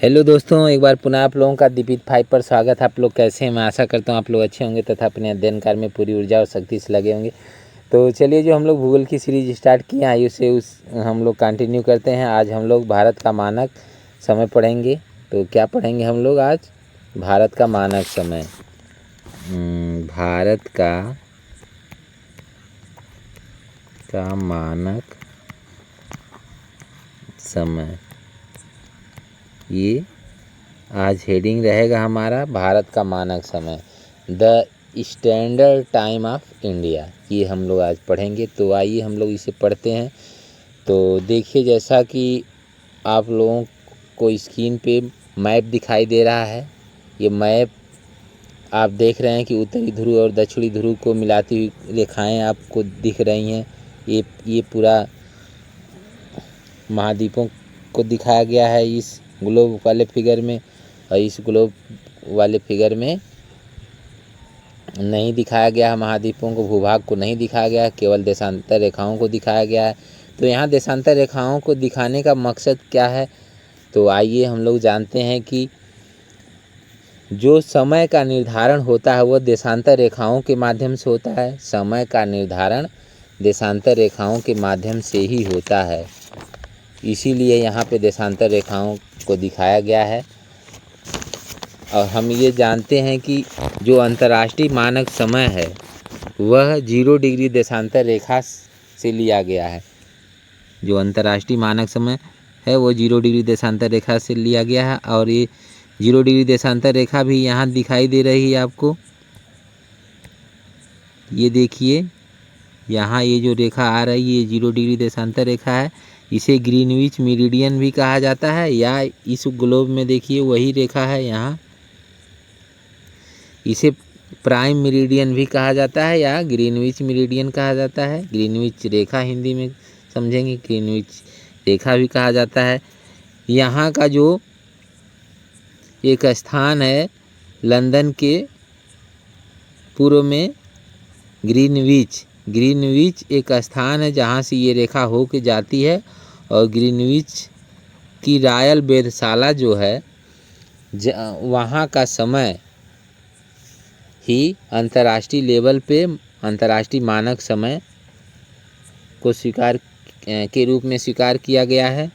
Hello दोस्तों, एक बार पुनः आप लोगों का दीपित 5 पर स्वागत है। आप लोग कैसे हैं? मैं आशा करता हूं आप लोग अच्छे होंगे तथा अपने अध्ययन कार्य में पूरी ऊर्जा और शक्ति से लगे होंगे। तो चलिए, जो हम लोग भूगोल की सीरीज स्टार्ट किए आयु से उस हम लोग कंटिन्यू करते हैं। आज हम लोग भारत का मानक समय पढ़ेंगे। तो क्या पढ़ेंगे हम लोग आज? भारत का मानक समय। भारत का मानक समय, ये आज हेडिंग रहेगा हमारा। भारत का मानक समय, the standard time of India, ये हम लोग आज पढ़ेंगे। तो आइए हम लोग इसे पढ़ते हैं। तो देखिए, जैसा कि आप लोगों को स्क्रीन पे मैप दिखाई दे रहा है, ये मैप आप देख रहे हैं कि उत्तरी ध्रुव और दक्षिणी ध्रुव को मिलाती हुई रेखाएं आपको दिख रही हैं। ये पूरा महाद्वीपों को दिखाया गया है इस ग्लोब वाले फिगर में, और इस ग्लोब वाले फिगर में नहीं दिखाया गया है महाद्वीपों को, भूभाग को नहीं दिखाया गया है, केवल देशांतर रेखाओं को दिखाया गया है। तो यहाँ देशांतर रेखाओं को दिखाने का मकसद क्या है? तो आइए हम लोग जानते हैं कि जो समय का निर्धारण होता है वह देशांतर रेखाओं के माध्यम से होता है। समय का निर्धारण देशांतर रेखाओं के माध्यम से ही होता है, इसीलिए यहाँ पे देशांतर रेखाओं को दिखाया गया है। और हम ये जानते हैं कि जो अंतर्राष्ट्रीय मानक समय है वह 0 डिग्री देशांतर रेखा से लिया गया है। जो अंतर्राष्ट्रीय मानक समय है वो 0 डिग्री देशांतर रेखा से लिया गया है। और ये 0 डिग्री देशांतर रेखा भी यहाँ दिखाई दे रही है आपको। ये देखिए, यहाँ ये जो रेखा आ रही है ये 0 डिग्री देशांतर रेखा है। इसे ग्रीनविच मेरिडियन भी कहा जाता है, या इस ग्लोब में देखिए वही रेखा है यहाँ, इसे प्राइम मेरिडियन भी कहा जाता है या ग्रीनविच मेरिडियन कहा जाता है। ग्रीनविच रेखा हिंदी में समझेंगे, ग्रीनविच रेखा भी कहा जाता है। यहाँ का जो एक स्थान है लंदन के पूर्व में, ग्रीनविच एक स्थान है जहाँ से ये रेखा हो के जाती है। और ग्रीनविच की रॉयल वेधशाला जो है, वहाँ का समय ही अंतर्राष्ट्रीय लेवल पे अंतर्राष्ट्रीय मानक समय को स्वीकार के रूप में स्वीकार किया गया है।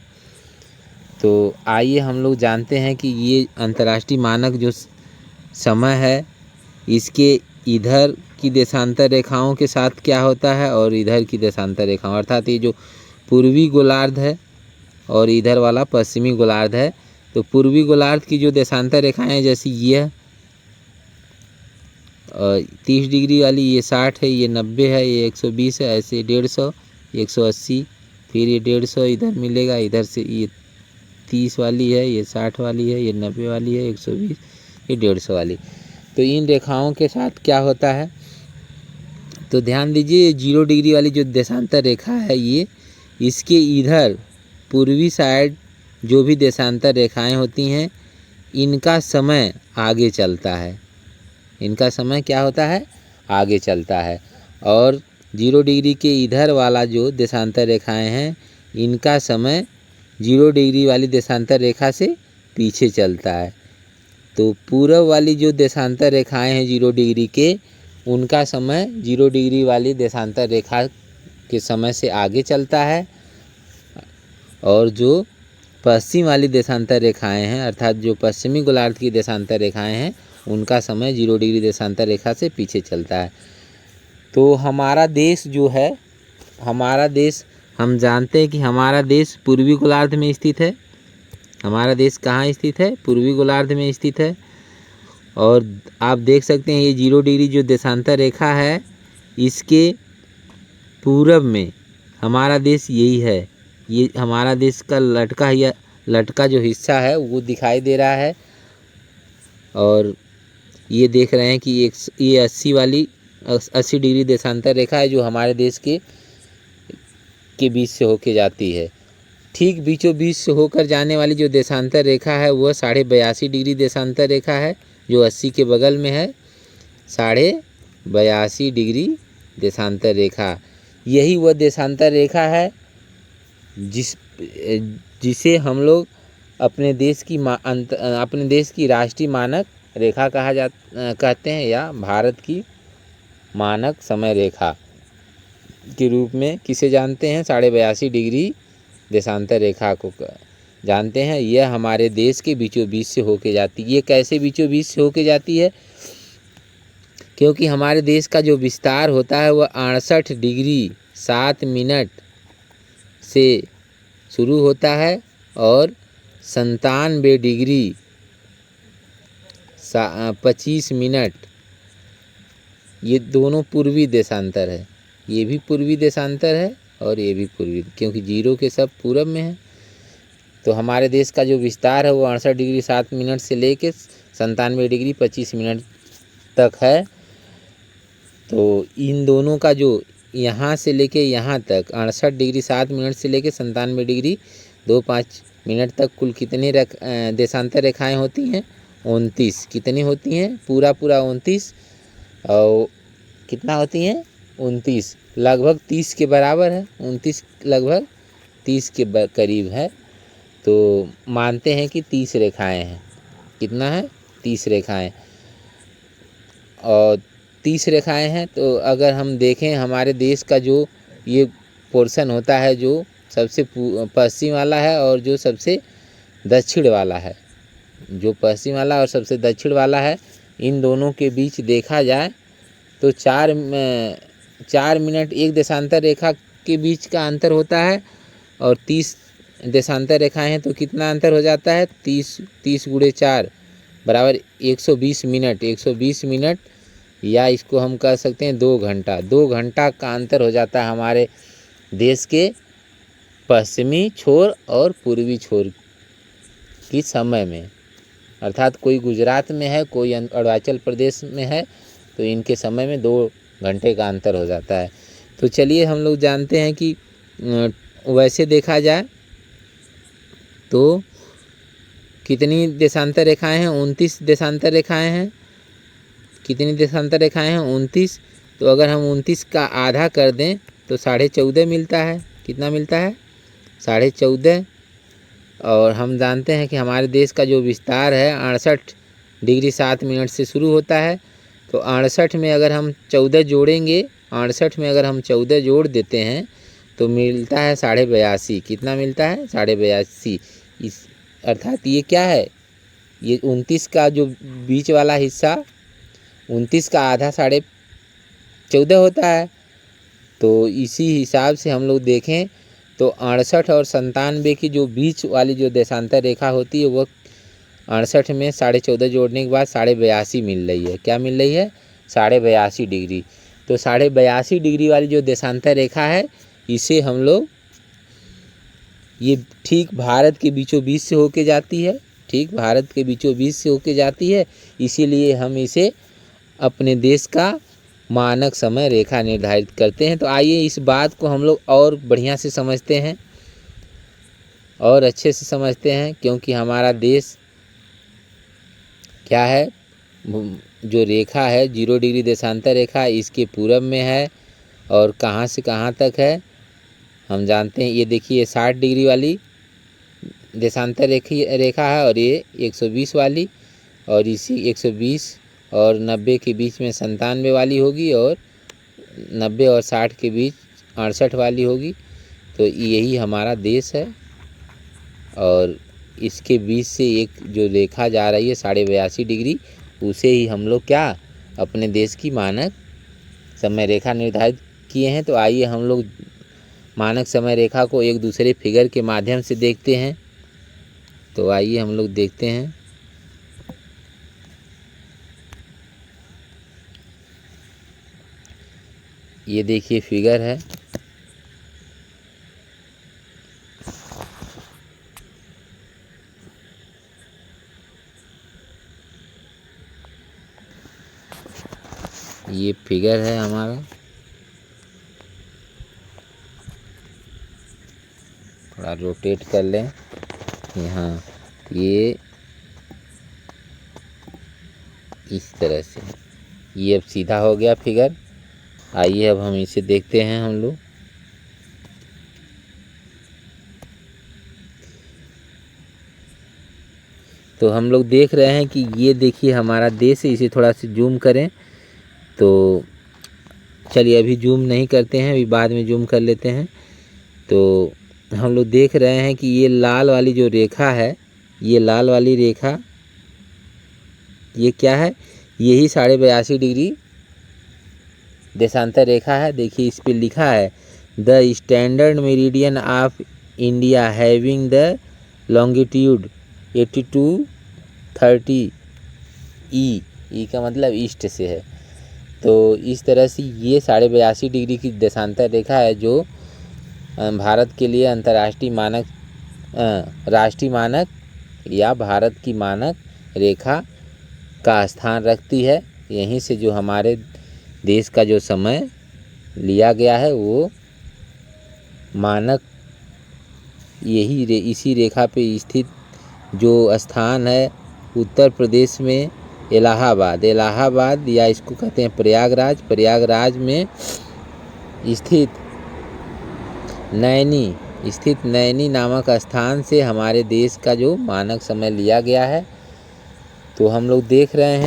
तो आइए हम लोग जानते हैं कि ये अंतर्राष्ट्रीय मानक जो समय है, इसके इधर की देशांतर रेखाओं के साथ क्या होता है और इधर की देशांतर रेखाओं, अर्थात ये जो पूर्वी गोलार्ध है और इधर वाला पश्चिमी गोलार्ध है। तो पूर्वी गोलार्ध की जो देशांतर रेखाएं हैं, जैसे ये 30 डिग्री वाली, ये 60 है, ये 90 है, ये 120 है, ऐसे 150, 180, फिर ये 150 इधर मिलेगा, इधर से ये 30 वाली है, ये 60 वाली है, ये 90 वाली है, 120, ये 150 वाली। तो इन रेखाओं के साथ क्या होता है? तो ध्यान दीजिए, 0 डिग्री वाली जो देशांतर रेखा है, ये इसके इधर पूर्वी साइड जो भी देशांतर रेखाएं होती हैं, इनका समय आगे चलता है। इनका समय क्या होता है? आगे चलता है। और 0 डिग्री के इधर वाला जो देशांतर रेखाएं हैं, इनका समय 0 डिग्री वाली देशांतर रेखा से पीछे चलता है। तो पूर्व वाली जो देशांतर रेखाएं हैं 0 डिग्री के, उनका समय 0 डिग्री वाली देशांतर रेखा के समय से आगे चलता है। और जो पश्चिम वाली देशांतर रेखाएं हैं, अर्थात जो पश्चिमी गोलार्ध की देशांतर रेखाएं हैं, उनका समय 0 डिग्री देशांतर रेखा से पीछे चलता है। तो हमारा देश जो है, हमारा देश, हम जानते हैं कि हमारा देश पूर्वी गोलार्ध में स्थित है। हमारा देश कहाँ स्थित है? पूर्वी गोलार्ध में स्थित है। और आप देख सकते हैं ये 0 डिग्री जो देशांतर रेखा है, इसके पूरब में हमारा देश यही है। ये हमारा देश का लटका जो हिस्सा है वो दिखाई दे रहा है। और ये देख रहे हैं कि ये 80 डिग्री देशांतर रेखा है जो हमारे देश के बीच से होके जाती है। ठीक बीचों बीच से होकर जाने वाली जो देशांतर रेखा है वह 82.5 डिग्री देशांतर रेखा है, जो 80 के बगल में है। 82.5 डिग्री देशांतर रेखा, यही वह देशांतर रेखा है जिसे हम लोग अपने देश की राष्ट्रीय मानक रेखा कहते हैं, या भारत की मानक समय रेखा के रूप में किसे जानते हैं? 82.5 डिग्री देशांतर रेखा को जानते हैं। यह हमारे देश के बीचों बीच से होके जाती है। ये कैसे बीचों बीच से होके जाती है? क्योंकि हमारे देश का जो विस्तार होता है वह 68 डिग्री 7 मिनट से शुरू होता है और 97 डिग्री 25 मिनट, ये दोनों पूर्वी देशांतर है। ये भी पूर्वी देशांतर है और ये भी पूर्वी, क्योंकि जीरो के सब पूरब में है। तो हमारे देश का जो विस्तार है वो 68 डिग्री 7 मिनट से लेके 97 डिग्री 25 मिनट तक है। तो इन दोनों का जो यहाँ से लेके यहाँ तक 68 डिग्री 7 मिनट से लेके 97 डिग्री 25 मिनट तक कुल कितनी देशांतर रेखाएं होती हैं? 29। कितनी होती हैं? पूरा 29। और कितना होती हैं? 29। लगभग 30 के बराबर है। 29 लगभग 30 के करीब है। तो मानते हैं कि 30 रेखाएं हैं। कितना है? 30 रेखाएं। और 30 रेखाएं हैं। तो अगर हम देखें हमारे देश का जो ये पोर्शन होता है, जो सबसे पश्चिम वाला है और जो सबसे दक्षिण वाला है, जो पश्चिम वाला और सबसे दक्षिण वाला है, इन दोनों के बीच देखा जाए तो 4 मिनट एक देशांतर रेखा के बीच का अंतर होता है। और 30 देशांतर रेखाएं हैं तो कितना अंतर हो जाता है? 30 गुणे 4 बराबर 120 मिनट। 120 मिनट, या इसको हम कह सकते हैं 2 घंटा। 2 घंटा का अंतर हो जाता है हमारे देश के पश्चिमी छोर और पूर्वी छोर की समय में। अर्थात कोई गुजरात में है, कोई अरुणाचल प्रदेश में है, तो इनके समय में 2 घंटे का अंतर हो जाता है। तो चलिए हम लोग जानते हैं कि वैसे देखा जाए तो कितनी देशांतर रेखाएं हैं? 29 देशांतर रेखाएं हैं। कितनी देशांतर रेखाएं हैं? 29। तो अगर हम 29 का आधा कर दें तो 14.5 मिलता है। कितना मिलता है? 14.5। और हम जानते हैं कि हमारे देश का जो विस्तार है 68 डिग्री 7 मिनट से शुरू होता है। तो 68 में अगर हम 14 जोड़ेंगे, 68 में अगर हम 14 जोड़ देते हैं तो मिलता है 82.5। कितना मिलता है? 82.5। इस अर्थात ये क्या है? ये 29 का जो बीच वाला हिस्सा, 29 का आधा 14.5 होता है। तो इसी हिसाब से हम लोग देखें तो 68 और 97 की जो बीच वाली जो देशांतर रेखा होती है वो 68 में 14.5 जोड़ने के बाद 82.5 मिल रही है। क्या मिल रही है? 82.5 डिग्री। तो 82.5 डिग्री वाली जो देशांतर रेखा है, इसे हम लोग, ये ठीक भारत के बीचों बीच से होके जाती है। ठीक भारत के बीचों बीच से होके जाती है, इसीलिए हम इसे अपने देश का मानक समय रेखा निर्धारित करते हैं। तो आइए इस बात को हम लोग और बढ़िया से समझते हैं और अच्छे से समझते हैं, क्योंकि हमारा देश क्या है, जो रेखा है 0 डिग्री देशांतर रेखा, इसके पूरब में है। और कहाँ से कहाँ तक है हम जानते हैं। ये देखिए 60 डिग्री वाली देशांतर रेखा है और ये 120 वाली, और इसी 120 और 90 के बीच में 97 वाली होगी, और 90 और 60 के बीच 68 वाली होगी। तो यही हमारा देश है। और इसके बीच से एक जो रेखा जा रही है 82.5 डिग्री, उसे ही हम लोग क्या, अपने देश की मानक समय रेखा निर्धारित किए हैं। तो आइए हम लोग मानक समय रेखा को एक दूसरे फिगर के माध्यम से देखते हैं। तो आइए हम लोग देखते हैं। ये देखिए फिगर है। ये फिगर है हमारा। थोड़ा रोटेट कर लें यहाँ, ये इस तरह से। ये अब सीधा हो गया फिगर। आइए अब हम इसे देखते हैं हम लोग। तो हम लोग देख रहे हैं कि ये देखिए हमारा देश है। इसे थोड़ा सा जूम करें तो चलिए अभी जूम नहीं करते हैं, अभी बाद में जूम कर लेते हैं। तो हम लोग देख रहे हैं कि ये लाल वाली जो रेखा है, ये लाल वाली रेखा ये क्या है, यही 82.5 डिग्री देशांतर रेखा है। देखिए इस पर लिखा है the standard meridian of India having the longitude 8230 ई का मतलब ईस्ट से है। तो इस तरह से ये 82.5 डिग्री की देशांतर रेखा है जो भारत के लिए अंतर्राष्ट्रीय मानक राष्ट्रीय मानक या भारत की मानक रेखा का स्थान रखती है। यहीं से जो हमारे देश का जो समय लिया गया है वो मानक इसी रेखा पे स्थित जो स्थान है उत्तर प्रदेश में इलाहाबाद या इसको कहते हैं प्रयागराज में स्थित नैनी नामक स्थान से हमारे देश का जो मानक समय लिया गया है। तो हम लोग देख रहे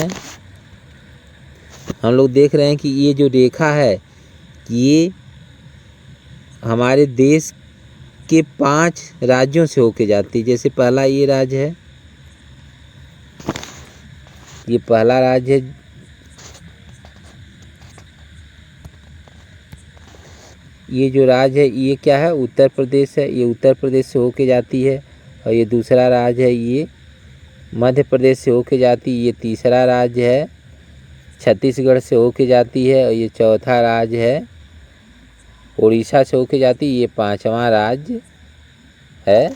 हैं कि ये जो रेखा है ये हमारे देश के 5 राज्यों से होके जाती है। जैसे पहला ये राज्य है, ये पहला राज्य है। ये जो राज्य है ये क्या है, उत्तर प्रदेश है। ये उत्तर प्रदेश से होके जाती है। और ये दूसरा राज्य है, ये मध्य प्रदेश से होके जाती है। ये तीसरा राज्य है, छत्तीसगढ़ से होके जाती है। और ये चौथा राज्य है, उड़ीसा से होके जाती है। ये 5वां राज्य है,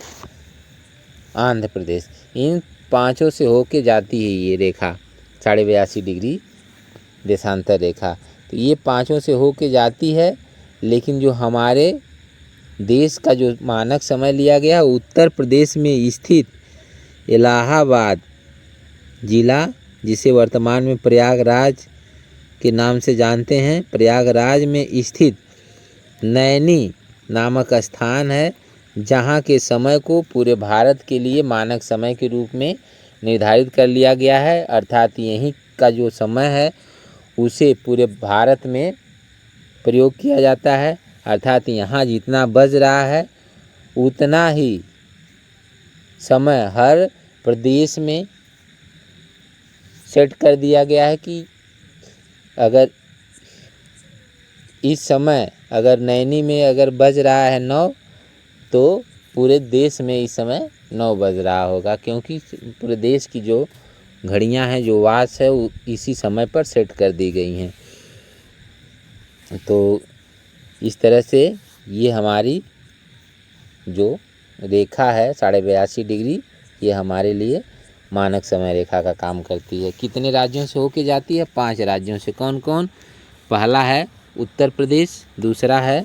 आंध्र प्रदेश। इन 5 से होके जाती है ये रेखा 82.5 डिग्री देशांतर रेखा। तो ये 5 से होके जाती है, लेकिन जो हमारे देश का जो मानक समय लिया गया है उत्तर प्रदेश में स्थित इलाहाबाद जिला, जिसे वर्तमान में प्रयागराज के नाम से जानते हैं, प्रयागराज में स्थित नैनी नामक स्थान है, जहां के समय को पूरे भारत के लिए मानक समय के रूप में निर्धारित कर लिया गया है। अर्थात यहीं का जो समय है उसे पूरे भारत में प्रयोग किया जाता है। अर्थात यहाँ जितना बज रहा है उतना ही समय हर प्रदेश में सेट कर दिया गया है कि अगर इस समय अगर नैनी में अगर बज रहा है 9 तो पूरे देश में इस समय 9 बज रहा होगा, क्योंकि पूरे देश की जो घड़ियां हैं, जो वॉच है, वो इसी समय पर सेट कर दी गई हैं। तो इस तरह से ये हमारी जो रेखा है 82.5 डिग्री, ये हमारे लिए मानक समय रेखा का काम करती है। कितने राज्यों से होके जाती है? 5 राज्यों से। कौन कौन? पहला है उत्तर प्रदेश, दूसरा है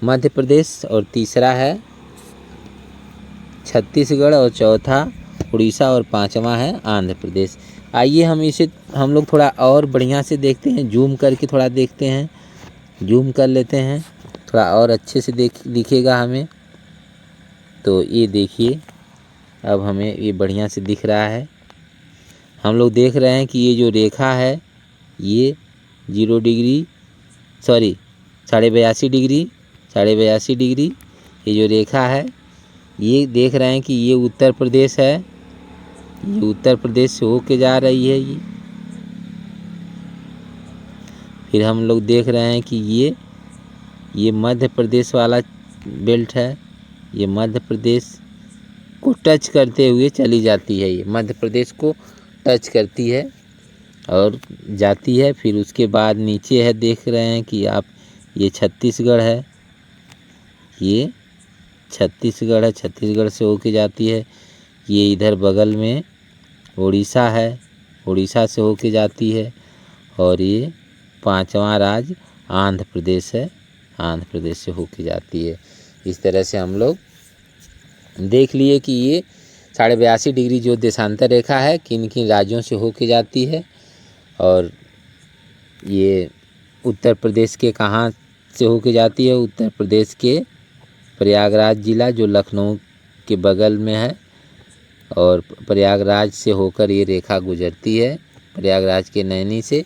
मध्य प्रदेश, और तीसरा है छत्तीसगढ़, और चौथा उड़ीसा, और 5वां है आंध्र प्रदेश। आइए हम लोग थोड़ा और बढ़िया से देखते हैं, जूम करके थोड़ा देखते हैं। जूम कर लेते हैं, थोड़ा और अच्छे से दिखेगा हमें। तो ये देखिए अब हमें ये बढ़िया से दिख रहा है। हम लोग देख रहे हैं कि ये जो रेखा है ये 82.5 डिग्री ये जो रेखा है, ये देख रहे हैं कि ये उत्तर प्रदेश है। ये उत्तर प्रदेश से होके जा रही है ये। फिर हम लोग देख रहे हैं कि ये मध्य प्रदेश वाला बेल्ट है। ये मध्य प्रदेश को टच करते हुए चली जाती है। ये मध्य प्रदेश को टच करती है और जाती है। फिर उसके बाद नीचे है, देख रहे हैं कि आप, ये छत्तीसगढ़ है। ये छत्तीसगढ़ है, छत्तीसगढ़ से होके जाती है। ये इधर बगल में उड़ीसा है, उड़ीसा से होके जाती है। और ये 5वां राज्य आंध्र प्रदेश है, आंध्र प्रदेश से होके जाती है। इस तरह से हम लोग देख लिए कि ये 82.5 डिग्री जो देशांतर रेखा है किन किन राज्यों से होके जाती है। और ये उत्तर प्रदेश के कहाँ से होके जाती है? उत्तर प्रदेश के प्रयागराज जिला, जो लखनऊ के बगल में है, और प्रयागराज से होकर ये रेखा गुजरती है, प्रयागराज के नैनी से,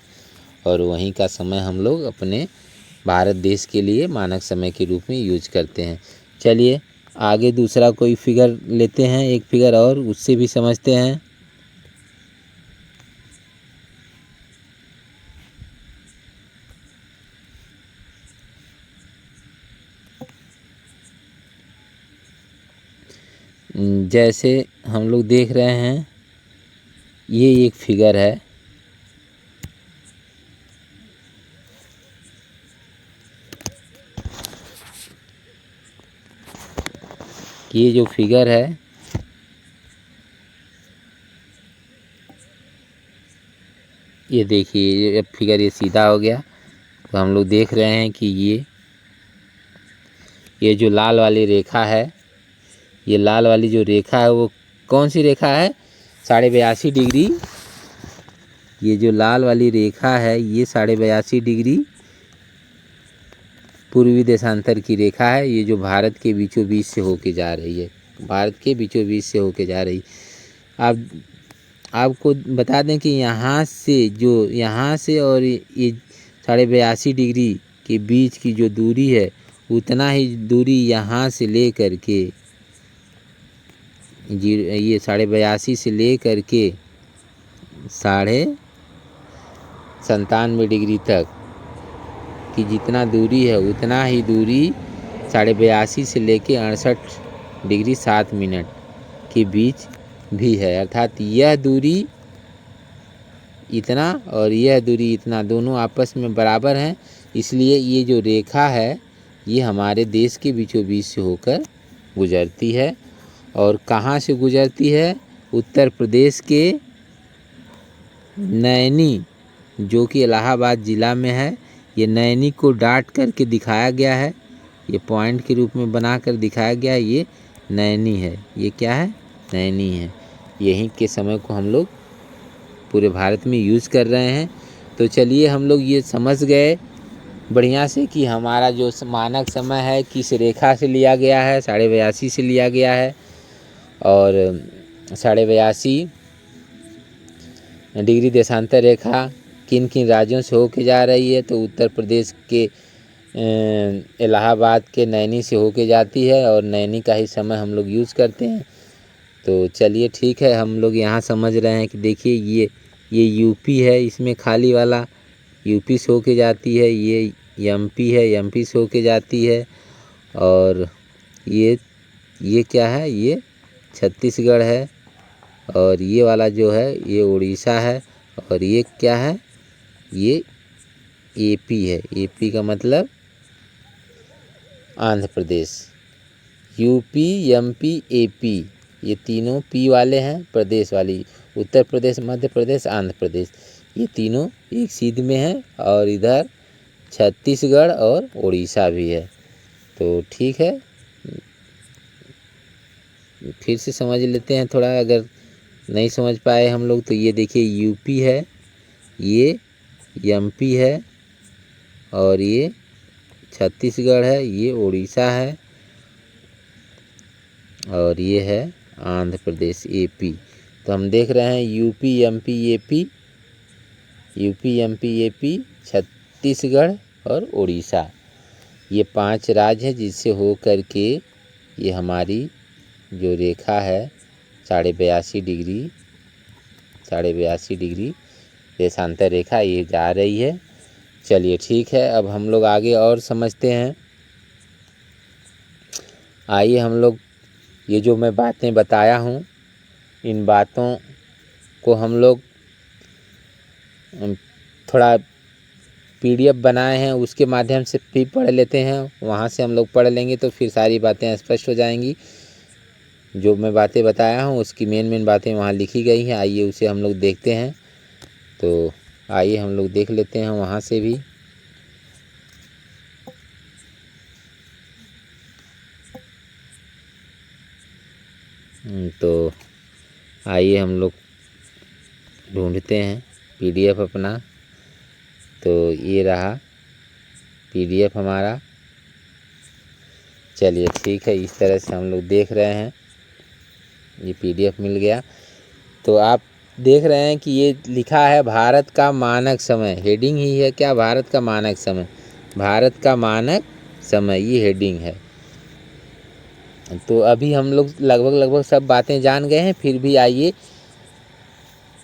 और वहीं का समय हम लोग अपने भारत देश के लिए मानक समय के रूप में यूज करते हैं। चलिए आगे दूसरा कोई फिगर लेते हैं, एक फिगर और उससे भी समझते हैं। जैसे हम लोग देख रहे हैं, ये एक फिगर है, ये जो फिगर है ये देखिए, ये फिगर ये सीधा हो गया। तो हम लोग देख रहे हैं कि ये जो लाल वाली रेखा है, ये लाल वाली जो रेखा है वो कौन सी रेखा है? 82.5 डिग्री। ये जो लाल वाली रेखा है ये 82.5 डिग्री पूर्वी देशांतर की रेखा है। ये जो भारत के बीचों बीच से होके जा रही है, भारत के बीचों बीच से होके जा रही। आप आपको बता दें कि यहाँ से और ये 82.5 डिग्री के बीच की जो दूरी है, उतना ही दूरी यहाँ से ले कर के ये 82.5 से ले कर के 97.5 डिग्री तक की जितना दूरी है, उतना ही दूरी 82.5 से लेके 68 डिग्री 7 मिनट के बीच भी है। अर्थात यह दूरी इतना और यह दूरी इतना, दोनों आपस में बराबर हैं। इसलिए ये जो रेखा है ये हमारे देश के बीचों बीच से होकर गुजरती है। और कहाँ से गुजरती है? उत्तर प्रदेश के नैनी, जो कि इलाहाबाद ज़िला में है। ये नैनी को डाट करके दिखाया गया है, ये पॉइंट के रूप में बनाकर दिखाया गया है। ये नैनी है, ये क्या है? नैनी है। यहीं के समय को हम लोग पूरे भारत में यूज़ कर रहे हैं। तो चलिए हम लोग ये समझ गए बढ़िया से कि हमारा जो मानक समय है किस रेखा से लिया गया है, 82.5 से लिया गया है। और 82.5 डिग्री देशांतर रेखा किन किन राज्यों से होके जा रही है? तो उत्तर प्रदेश के इलाहाबाद के नैनी से होके जाती है, और नैनी का ही समय हम लोग यूज़ करते हैं। तो चलिए ठीक है, हम लोग यहाँ समझ रहे हैं कि देखिए ये यूपी है, इसमें खाली वाला यूपी से होके जाती है। ये एमपी है, एमपी से होके जाती है। और ये क्या है? ये छत्तीसगढ़ है। और ये वाला जो है ये उड़ीसा है। और ये क्या है? ये एपी है। एपी का मतलब Andhra Pradesh. UP, MP, AP, ये तीनों पी वाले हैं, प्रदेश वाली। उत्तर प्रदेश, मध्य प्रदेश, आंध्र प्रदेश, ये तीनों एक सीध में हैं। और इधर छत्तीसगढ़ और उड़ीसा भी है। तो ठीक है, फिर से समझ लेते हैं थोड़ा, अगर नहीं समझ पाए हम लोग। तो ये देखिए यूपी है, ये एमपी है, और ये छत्तीसगढ़ है, ये उड़ीसा है, और ये है आंध्र प्रदेश, एपी। तो हम देख रहे हैं UP, MP, AP, UP, MP, AP, Chhattisgarh और उड़ीसा, ये 5 राज्य हैं जिससे हो कर के ये हमारी जो रेखा है 82.5 डिग्री देशांतर रेखा ये जा रही है। चलिए ठीक है, अब हम लोग आगे और समझते हैं। आइए हम लोग ये जो मैं बातें बताया हूँ, इन बातों को हम लोग थोड़ा पीडीएफ बनाए हैं, उसके माध्यम से भी पढ़ लेते हैं। वहाँ से हम लोग पढ़ लेंगे तो फिर सारी बातें स्पष्ट हो जाएंगी। जो मैं बातें बताया हूँ उसकी मेन बातें वहाँ लिखी गई हैं। आइए उसे हम लोग देखते हैं। तो आइए हम लोग देख लेते हैं वहाँ से भी। तो आइए हम लोग ढूंढते हैं पीडीएफ अपना। तो ये रहा पीडीएफ हमारा। चलिए ठीक है, इस तरह से हम लोग देख रहे हैं। ये PDF मिल गया। तो आप देख रहे हैं कि ये लिखा है भारत का मानक समय, हेडिंग ही है क्या, भारत का मानक समय, भारत का मानक समय, ये हेडिंग है। तो अभी हम लोग लगभग सब बातें जान गए हैं, फिर भी आइए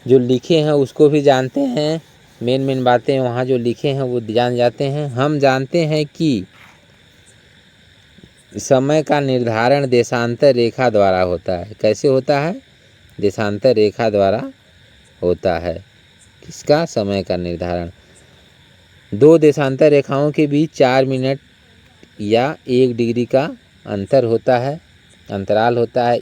जो लिखे हैं उसको भी जानते हैं। मेन बातें वहाँ जो लिखे हैं वो जान जाते हैं। हम जानते हैं कि समय का निर्धारण देशांतर रेखा द्वारा होता है। कैसे होता है? देशांतर रेखा द्वारा होता है। किसका? समय का निर्धारण। दो देशांतर रेखाओं के बीच 4 मिनट या 1 डिग्री का अंतर होता है, अंतराल होता है।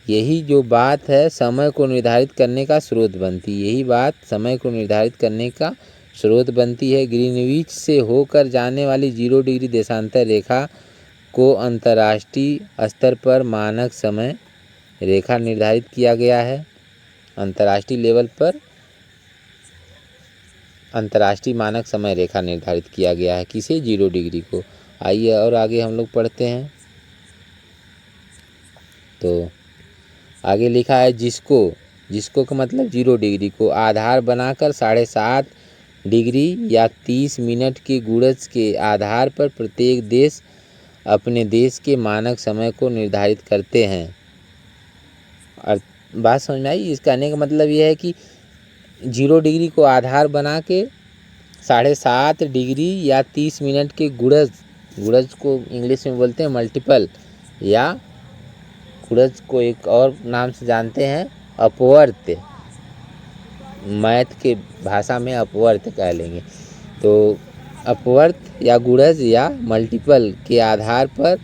यही जो बात है समय को निर्धारित करने का स्रोत बनती है। यही बात समय को निर्धारित करने का स्रोत बनती है। ग्रीनविच से होकर जाने वाली 0 डिग्री देशांतर रेखा को अंतर्राष्ट्रीय स्तर पर मानक समय रेखा निर्धारित किया गया है। अंतर्राष्ट्रीय लेवल पर अंतर्राष्ट्रीय मानक समय रेखा निर्धारित किया गया है। किसे? 0 डिग्री को। आइए और आगे हम लोग पढ़ते हैं। तो आगे लिखा है जिसको का मतलब 0 डिग्री को आधार बनाकर 7.5 डिग्री या 30 मिनट के गुणज के आधार पर प्रत्येक देश अपने देश के मानक समय को निर्धारित करते हैं। और बात समझ में आई? इस कहने का मतलब यह है कि 0 डिग्री को आधार बना के 7.5 डिग्री या 30 मिनट के गुणज को इंग्लिश में बोलते हैं मल्टीपल, या गुणज को एक और नाम से जानते हैं अपवर्त्य, मैथ के भाषा में अपवर्त्य कह लेंगे। तो अपवर्त्य या गुणज या मल्टीपल के आधार पर,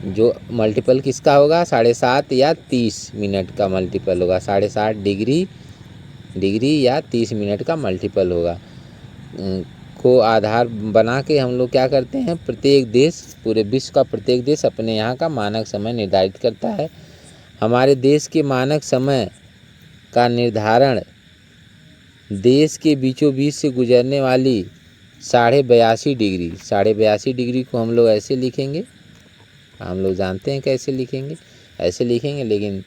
जो मल्टीपल किसका होगा? 7.5 या 30 मिनट का मल्टीपल होगा। 7.5 डिग्री या 30 मिनट का मल्टीपल होगा को आधार बना के हम लोग क्या करते हैं? प्रत्येक देश, पूरे विश्व का प्रत्येक देश अपने यहाँ का मानक समय निर्धारित करता है। हमारे देश के मानक समय का निर्धारण देश के बीचों बीच से गुजरने वाली 82.5 डिग्री को हम लोग ऐसे लिखेंगे। हम लोग जानते हैं कैसे लिखेंगे, ऐसे लिखेंगे, लेकिन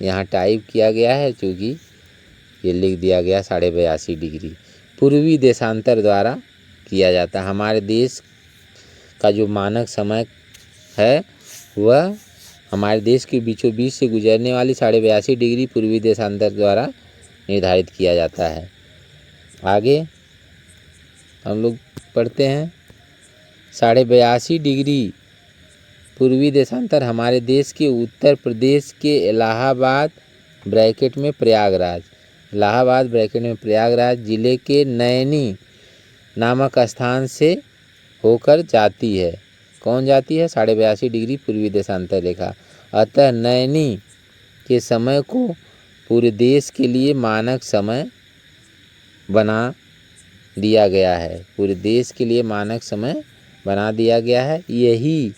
यहाँ टाइप किया गया है चूँकि ये लिख दिया गया 82.5 डिग्री पूर्वी देशांतर द्वारा किया जाता है। हमारे देश का जो मानक समय है वह हमारे देश के बीचों बीच से गुजरने वाली 82.5 डिग्री पूर्वी देशांतर द्वारा निर्धारित किया जाता है। आगे हम लोग पढ़ते हैं। 82.5 डिग्री पूर्वी देशांतर हमारे देश के उत्तर प्रदेश के इलाहाबाद ब्रैकेट में प्रयागराज जिले के नैनी नामक स्थान से होकर जाती है। कौन जाती है? 82.5 डिग्री पूर्वी देशांतर रेखा। अतः नैनी के समय को पूरे देश के लिए मानक समय बना दिया गया है। पूरे देश के लिए मानक समय बना दिया गया है। यही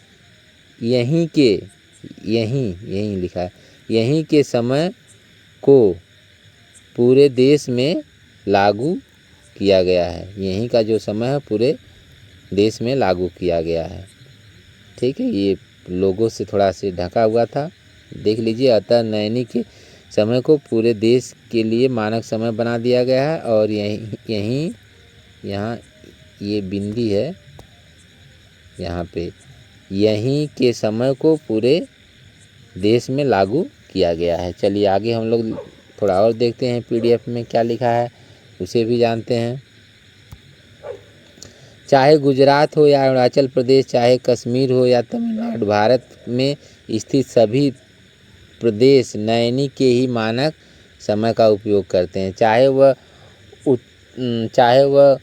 लिखा है। यहीं के समय को पूरे देश में लागू किया गया है। यहीं का जो समय है पूरे देश में लागू किया गया है। ठीक है, ये लोगों से थोड़ा से ढका हुआ था, देख लीजिए। अतः नैनी के समय को पूरे देश के लिए मानक समय बना दिया गया है। और यहाँ ये बिंदी है, यहाँ पे यहीं के समय को पूरे देश में लागू किया गया है। चलिए आगे हम लोग थोड़ा और देखते हैं PDF में क्या लिखा है, उसे भी जानते हैं। चाहे गुजरात हो या अरुणाचल प्रदेश, चाहे कश्मीर हो या तमिलनाडु, भारत में स्थित सभी प्रदेश नैनी के ही मानक समय का उपयोग करते हैं। चाहे वह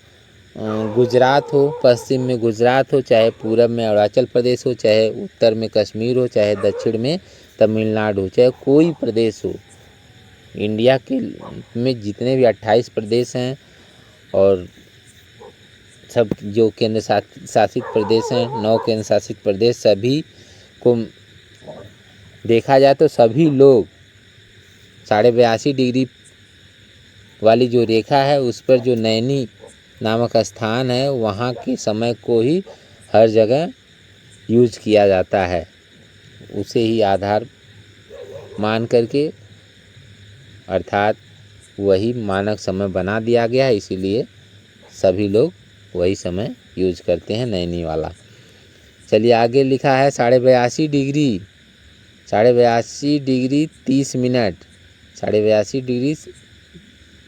गुजरात हो, पश्चिम में गुजरात हो, चाहे पूरब में अरुणाचल प्रदेश हो, चाहे उत्तर में कश्मीर हो, चाहे दक्षिण में तमिलनाडु हो, चाहे कोई प्रदेश हो। इंडिया के में जितने भी 28 प्रदेश हैं और सब जो केंद्र शासित प्रदेश हैं, 9 केंद्र शासित प्रदेश, सभी को देखा जाए तो सभी लोग 82.5 डिग्री वाली जो रेखा है उस पर जो नैनी नामक स्थान है वहाँ के समय को ही हर जगह यूज किया जाता है। उसे ही आधार मान करके अर्थात वही मानक समय बना दिया गया है, इसीलिए सभी लोग वही समय यूज करते हैं, नैनी वाला। चलिए आगे लिखा है 82.5 degree, 82.5 degree 30 minute, 82.5 degree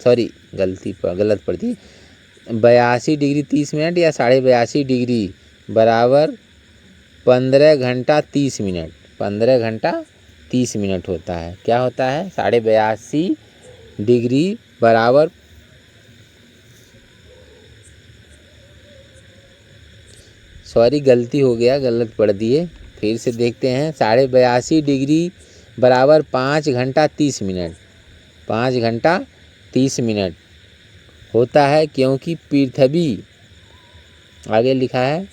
sorry गलत पड़ती, 82 डिग्री 30 मिनट या 82.5 डिग्री बराबर 15 घंटा 30 मिनट, 15 घंटा 30 मिनट होता है। क्या होता है? 82.5 डिग्री बराबर सॉरी गलती हो गया, गलत पढ़ दिए, फिर से देखते हैं। 82.5 डिग्री बराबर 5 घंटा 30 मिनट, 5 घंटा 30 मिनट होता है, क्योंकि पृथ्वी आगे लिखा है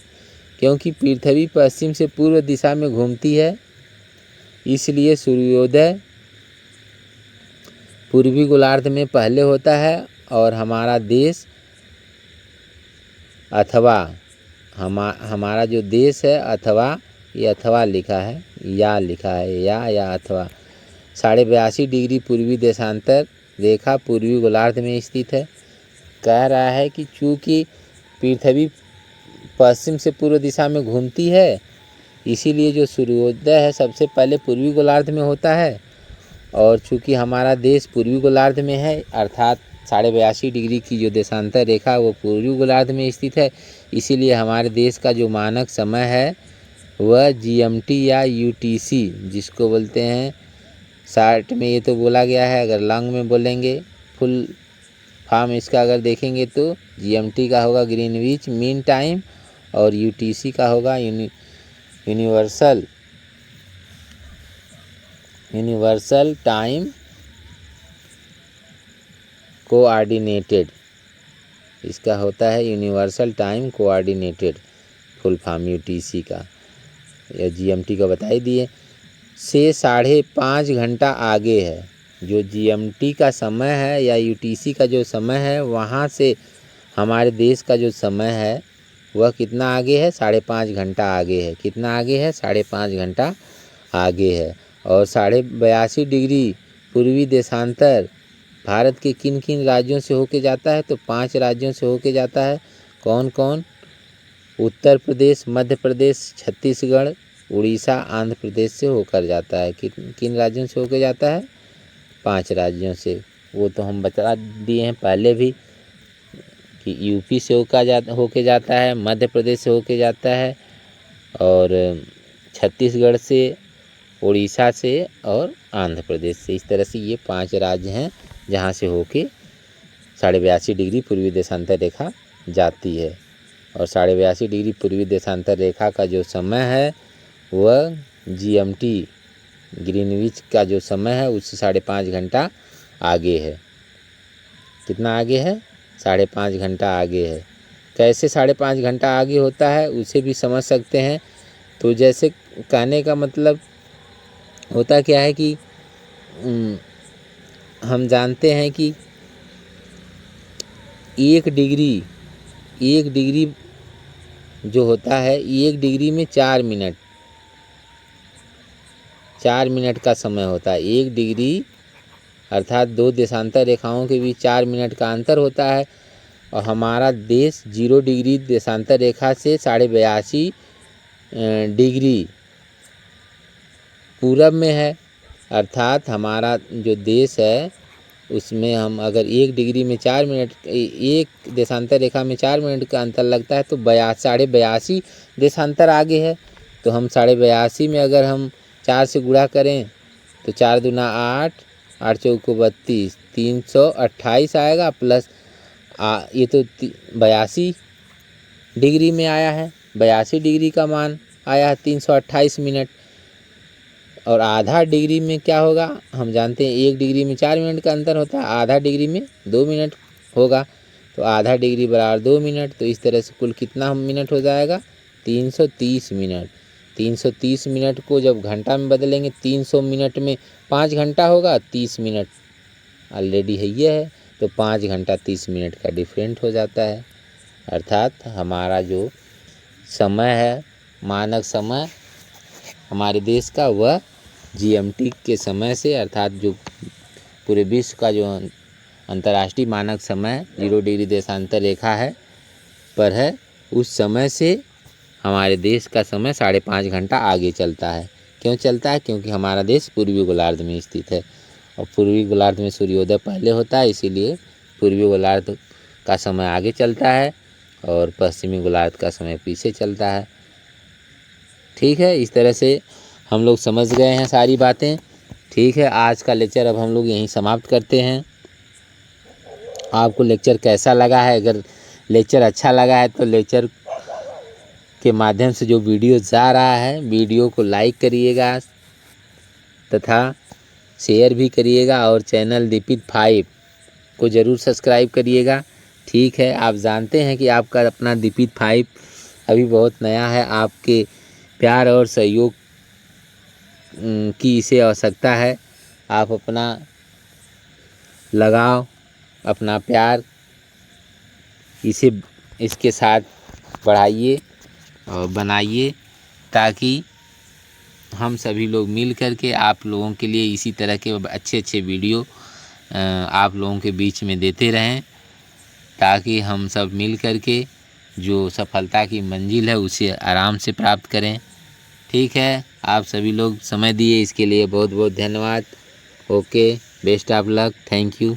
क्योंकि पृथ्वी पश्चिम से पूर्व दिशा में घूमती है, इसलिए सूर्योदय पूर्वी गोलार्ध में पहले होता है और हमारा देश अथवा हमारा जो देश है, अथवा ये अथवा लिखा है या लिखा है या अथवा 82.5 डिग्री पूर्वी देशांतर रेखा पूर्वी गोलार्ध में स्थित है। कह रहा है कि चूँकि पृथ्वी पश्चिम से पूर्व दिशा में घूमती है, इसीलिए जो सूर्योदय है सबसे पहले पूर्वी गोलार्ध में होता है, और चूँकि हमारा देश पूर्वी गोलार्ध में है अर्थात 82.5 डिग्री की जो देशांतर रेखा वो पूर्वी गोलार्ध में स्थित है, इसीलिए हमारे देश का जो मानक समय है वह GMT या UTC जिसको बोलते हैं, शॉर्ट में ये तो बोला गया है, अगर लॉन्ग में बोलेंगे फुल फॉर्म इसका अगर देखेंगे तो GMT का होगा ग्रीनविच मीन टाइम और UTC का होगा यूनिवर्सल टाइम कोऑर्डिनेटेड, इसका होता है universal time coordinated full form UTC का या GMT का बता ही दिए, से 5.5 घंटा आगे है। जो GMT का समय है या UTC का जो समय है वहाँ से हमारे देश का जो समय है वह कितना आगे है? 5.5 घंटा आगे है। कितना आगे है? 5.5 घंटा आगे है। और 82.5 डिग्री पूर्वी देशांतर भारत के किन किन राज्यों से होके जाता है? तो 5 राज्यों से होके जाता है। कौन कौन? उत्तर प्रदेश, मध्य प्रदेश, छत्तीसगढ़, उड़ीसा, आंध्र प्रदेश से होकर जाता है। किन राज्यों से होके जाता है? 5 राज्यों से। वो तो हम बता दिए हैं पहले भी कि यूपी से होके जाता है, मध्य प्रदेश से होके जाता है, और छत्तीसगढ़ से, उड़ीसा से और आंध्र प्रदेश से। इस तरह से ये 5 राज्य हैं जहाँ से होके 82.5 डिग्री पूर्वी देशांतर रेखा जाती है। और 82.5 डिग्री पूर्वी देशांतर रेखा का जो समय है वह GMT ग्रीनविच का जो समय है उससे 5.5 घंटा आगे है। कितना आगे है? 5.5 घंटा आगे है। कैसे 5.5 घंटा आगे होता है उसे भी समझ सकते हैं। तो जैसे कहने का मतलब होता क्या है कि हम जानते हैं कि 1 डिग्री जो होता है 1 डिग्री में 4 मिनट का समय होता है। 1 डिग्री अर्थात 2 देशांतर रेखाओं के बीच 4 मिनट का अंतर होता है। और हमारा देश 0 डिग्री देशांतर रेखा से 82.5 डिग्री पूरब में है। अर्थात हमारा जो देश है उसमें हम अगर 1 डिग्री में 4 मिनट, 1 देशांतर रेखा में 4 मिनट का अंतर लगता है तो 82.5 देशांतर आगे है। तो हम 82.5 में अगर हम 4 से गुणा करें तो 4 दूना 8, 8 चौको 32, 328 आएगा प्लस ये तो 82 डिग्री में आया है। 82 डिग्री का मान आया है 328 मिनट। और आधा डिग्री में क्या होगा? हम जानते हैं 1 डिग्री में 4 मिनट का अंतर होता है, आधा डिग्री में 2 मिनट होगा। तो आधा डिग्री बराबर 2 मिनट। तो इस तरह से कुल कितना मिनट हो जाएगा? 330 मिनट। 330 मिनट को जब घंटा में बदलेंगे 300 मिनट में 5 घंटा होगा, 30 मिनट ऑलरेडी है ये है, तो 5 घंटा 30 मिनट का डिफरेंट हो जाता है। अर्थात हमारा जो समय है, मानक समय हमारे देश का वह GMT के समय से, अर्थात जो पूरे विश्व का जो अंतर्राष्ट्रीय मानक समय 0 डिग्री देशांतर रेखा है पर है, उस समय से हमारे देश का समय 5.5 घंटा आगे चलता है। क्यों चलता है? क्योंकि हमारा देश पूर्वी गोलार्ध में स्थित है और पूर्वी गोलार्ध में सूर्योदय पहले होता है, इसीलिए पूर्वी गोलार्ध का समय आगे चलता है और पश्चिमी गोलार्ध का समय पीछे चलता है। ठीक है, इस तरह से हम लोग समझ गए हैं सारी बातें। ठीक है, आज का लेक्चर अब हम लोग यहीं समाप्त करते हैं। आपको लेक्चर कैसा लगा है? अगर लेक्चर अच्छा लगा है तो लेक्चर के माध्यम से जो वीडियो जा रहा है, वीडियो को लाइक करिएगा तथा शेयर भी करिएगा और चैनल दीपित 5 को ज़रूर सब्सक्राइब करिएगा। ठीक है, आप जानते हैं कि आपका अपना दीपित 5 अभी बहुत नया है, आपके प्यार और सहयोग की इसे आवश्यकता है। आप अपना लगाव, अपना प्यार इसके साथ बढ़ाइए और बनाइए, ताकि हम सभी लोग मिल कर के आप लोगों के लिए इसी तरह के अच्छे वीडियो आप लोगों के बीच में देते रहें, ताकि हम सब मिल कर के जो सफलता की मंजिल है उसे आराम से प्राप्त करें। ठीक है, आप सभी लोग समय दिए इसके लिए बहुत बहुत धन्यवाद। Okay, best of luck, thank you.